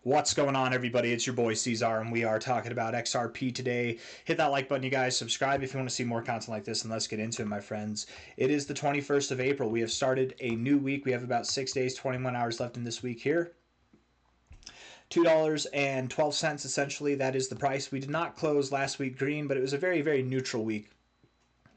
What's going on, everybody? It's your boy C-Zar, and we are talking about XRP today. Hit that like button, you guys. Subscribe if you want to see more content like this, and let's get into it, my friends. It is the 21st of April. We have started a new week. We have about 6 days, 21 hours left in this week here. $2.12, essentially. That is the price. We did not close last week green, but it was a very, very neutral week.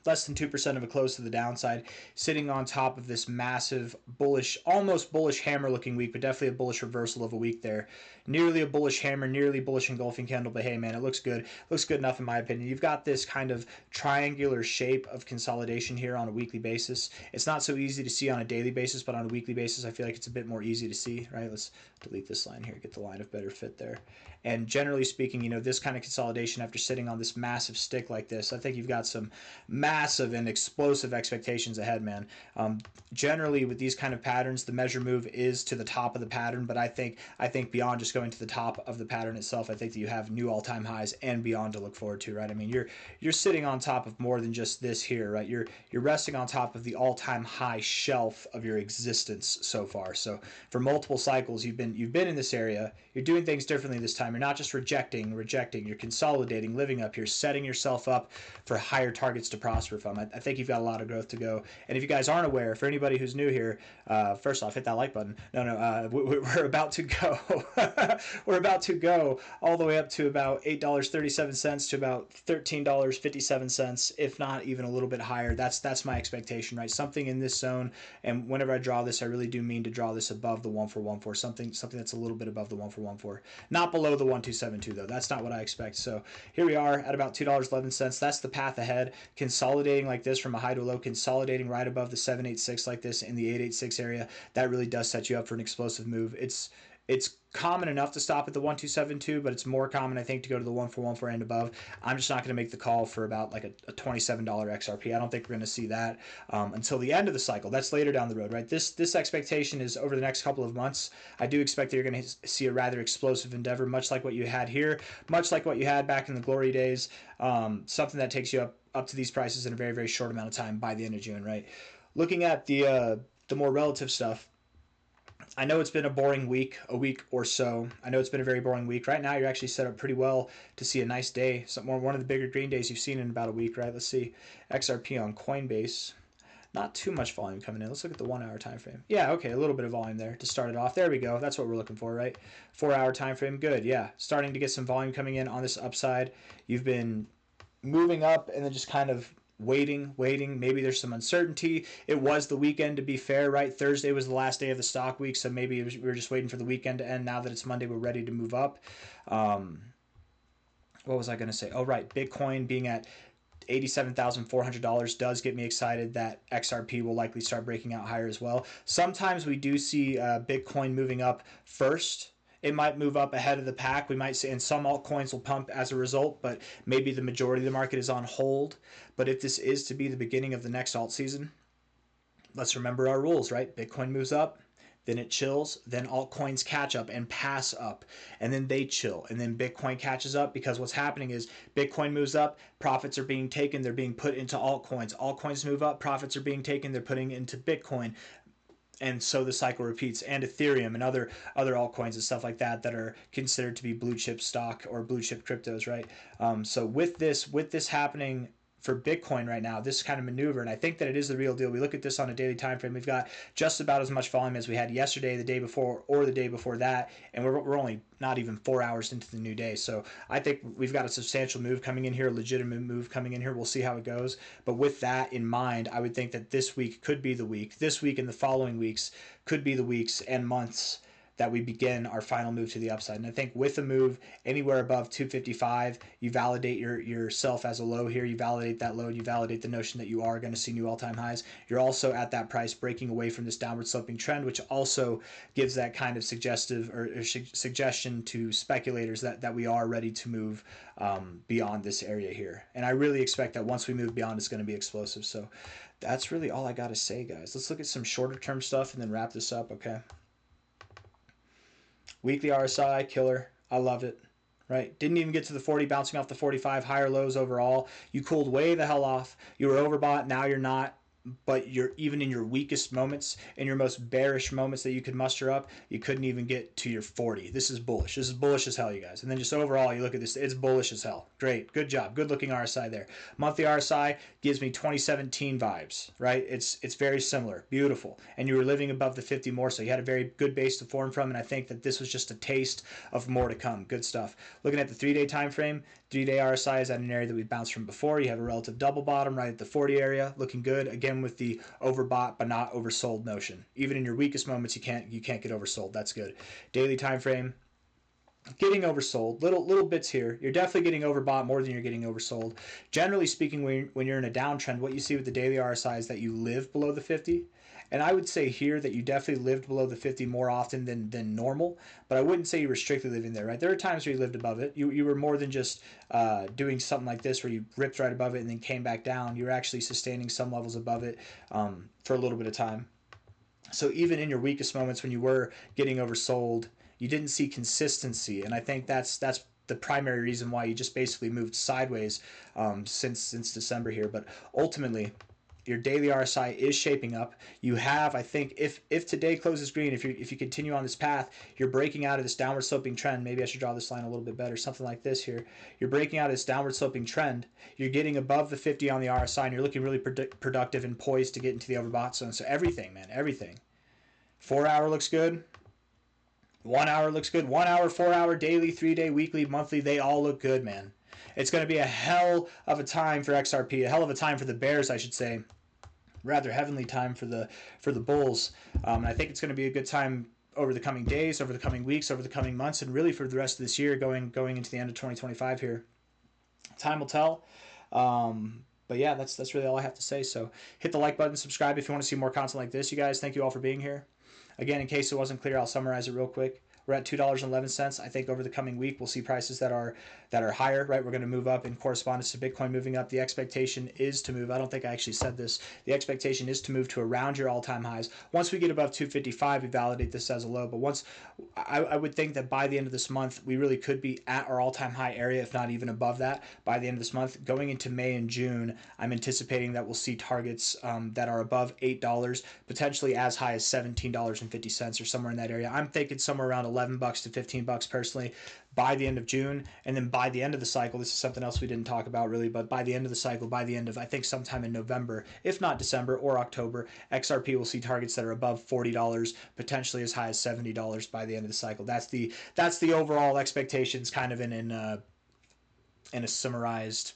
Less than 2% of a close to the downside, sitting on top of this massive bullish, almost bullish hammer looking week, but definitely a bullish reversal of a week there. Nearly a bullish hammer, nearly bullish engulfing candle, but hey man, it looks good. Looks good enough in my opinion. You've got this kind of triangular shape of consolidation here on a weekly basis. It's not so easy to see on a daily basis, but on a weekly basis, I feel like it's a bit more easy to see, right? Let's delete this line here, get the line of better fit there. And generally speaking, you know, this kind of consolidation after sitting on this massive stick like this, I think you've got some massive and explosive expectations ahead, man. Generally, with these kind of patterns, the measure move is to the top of the pattern, but I think beyond just going to the top of the pattern itself, I think that you have new all-time highs and beyond to look forward to, right? I mean, you're sitting on top of more than just this here, right? You're resting on top of the all-time high shelf of your existence so far. So for multiple cycles, you've been in this area. You're doing things differently this time. You're not just rejecting. You're consolidating, living up. You're setting yourself up for higher targets to prosper from. I think you've got a lot of growth to go. And if you guys aren't aware, for anybody who's new here, first off, hit that like button. We're about to go. We're about to go all the way up to about $8.37 to about $13.57, if not even a little bit higher. That's my expectation, right? Something in this zone. And whenever I draw this, I really do mean to draw this above the 1414, something that's a little bit above the 1414. Not below the 1272 though. That's not what I expect. So here we are at about $2.11. That's the path ahead. Consolidating like this from a high to a low, consolidating right above the 786 like this in the 886 area. That really does set you up for an explosive move. It's common enough to stop at the 1272, but it's more common, I think, to go to the 1414 and above. I'm just not going to make the call for about like a $27 XRP. I don't think we're going to see that until the end of the cycle. That's later down the road, right? This expectation is over the next couple of months. I do expect that you're going to see a rather explosive endeavor, much like what you had here, much like what you had back in the glory days. Something that takes you up to these prices in a very, very short amount of time by the end of June, right? Looking at the more relative stuff, I know it's been a boring week, a week or so. I know it's been a very boring week. Right now, you're actually set up pretty well to see a nice day. One of the bigger green days you've seen in about a week, right? Let's see. XRP on Coinbase. Not too much volume coming in. Let's look at the 1 hour time frame. Yeah, okay, a little bit of volume there to start it off. There we go. That's what we're looking for, right? 4 hour time frame. Good. Yeah, starting to get some volume coming in on this upside. You've been moving up and then just kind of waiting. Maybe there's some uncertainty. It was the weekend, to be fair, right? Thursday was the last day of the stock week, so maybe we were just waiting for the weekend to end. Now that it's Monday, we're ready to move up. What was I going to say? Oh, right. Bitcoin being at $87,400 does get me excited that XRP will likely start breaking out higher as well. Sometimes we do see Bitcoin moving up first. It might move up ahead of the pack. We might see, and some altcoins will pump as a result, but maybe the majority of the market is on hold. But if this is to be the beginning of the next alt season, let's remember our rules, right? Bitcoin moves up, then it chills, then altcoins catch up and pass up, and then they chill, and then Bitcoin catches up, because what's happening is Bitcoin moves up, profits are being taken, they're being put into altcoins. Altcoins move up, profits are being taken, they're putting into Bitcoin. And so the cycle repeats, and Ethereum and other altcoins and stuff like that are considered to be blue chip stock or blue chip cryptos, right? So with this happening for Bitcoin right now, this kind of maneuver, and I think that it is the real deal. We look at this on a daily time frame. We've got just about as much volume as we had yesterday, the day before, or the day before that, and we're only not even 4 hours into the new day. So I think we've got a substantial move coming in here, a legitimate move coming in here. We'll see how it goes. But with that in mind, I would think that this week could be the week. This week and the following weeks could be the weeks and months that we begin our final move to the upside. And I think with a move anywhere above 255, you validate yourself as a low here. You validate that low. You validate the notion that you are going to see new all-time highs. You're also at that price breaking away from this downward sloping trend, which also gives that kind of suggestion to speculators that we are ready to move beyond this area here. And I really expect that once we move beyond, it's going to be explosive. So that's really all I got to say, guys. Let's look at some shorter term stuff and then wrap this up, okay? Weekly RSI, killer. I love it, right? Didn't even get to the 40, bouncing off the 45, higher lows overall. You cooled way the hell off. You were overbought. Now you're not. but you're even in your weakest moments, in your most bearish moments that you could muster up, you couldn't even get to your 40. This is bullish. This is bullish as hell, you guys. And then just overall, you look at this, it's bullish as hell. Great, good job, good looking RSI there. Monthly RSI gives me 2017 vibes, right? It's very similar, beautiful. And you were living above the 50 more, so you had a very good base to form from. And I think that this was just a taste of more to come. Good stuff. Looking at the 3-day time frame, 3-day RSI is at an area that we bounced from before. You have a relative double bottom right at the 40 area, looking good. Again, with the overbought but not oversold notion. Even in your weakest moments, you can't get oversold. That's good. Daily time frame, getting oversold. Little bits here. You're definitely getting overbought more than you're getting oversold. Generally speaking, when you're in a downtrend, what you see with the daily RSI is that you live below the 50. And I would say here that you definitely lived below the 50 more often than normal, but I wouldn't say you were strictly living there, right? There are times where you lived above it. You were more than just doing something like this where you ripped right above it and then came back down. You were actually sustaining some levels above it for a little bit of time. So even in your weakest moments when you were getting oversold, you didn't see consistency, and I think that's the primary reason why you just basically moved sideways since December here. But ultimately, your daily RSI is shaping up. You have, I think, if today closes green, if you continue on this path, you're breaking out of this downward sloping trend. Maybe I should draw this line a little bit better, something like this here. You're breaking out of this downward sloping trend. You're getting above the 50 on the RSI, and you're looking really productive and poised to get into the overbought zone. So everything, man, everything. 4 hour looks good. 1 hour looks good. 1 hour, 4 hour, daily, 3-day, weekly, monthly, they all look good, man. It's going to be a hell of a time for XRP, a hell of a time for the bears, I should say. Rather heavenly time for the bulls. I think it's going to be a good time over the coming days, over the coming weeks, over the coming months, and really for the rest of this year, going into the end of 2025 here. Time will tell. But yeah, that's really all I have to say. So hit the like button, subscribe if you want to see more content like this. You guys, thank you all for being here. Again, in case it wasn't clear, I'll summarize it real quick. We're at $2.11. I think over the coming week, we'll see prices that are higher, right? We're going to move up in correspondence to Bitcoin moving up. The expectation is to move. I don't think I actually said this. The expectation is to move to around your all-time highs. Once we get above 255, we validate this as a low. But once, I would think that by the end of this month, we really could be at our all-time high area, if not even above that, by the end of this month. Going into May and June, I'm anticipating that we'll see targets that are above $8, potentially as high as $17.50 or somewhere in that area. I'm thinking somewhere around $11 to $15 personally by the end of June. And then by the end of the cycle, this is something else we didn't talk about really, but by the end of the cycle, by the end of, I think sometime in November, if not December or October, XRP will see targets that are above $40, potentially as high as $70 by the end of the cycle. That's the overall expectations, kind of in a summarized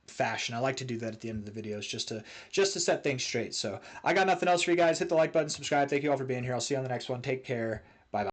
fashion. I like to do that at the end of the videos just to set things straight. So I got nothing else for you guys. Hit the like button, subscribe. Thank you all for being here. I'll see you on the next one. Take care. Bye bye.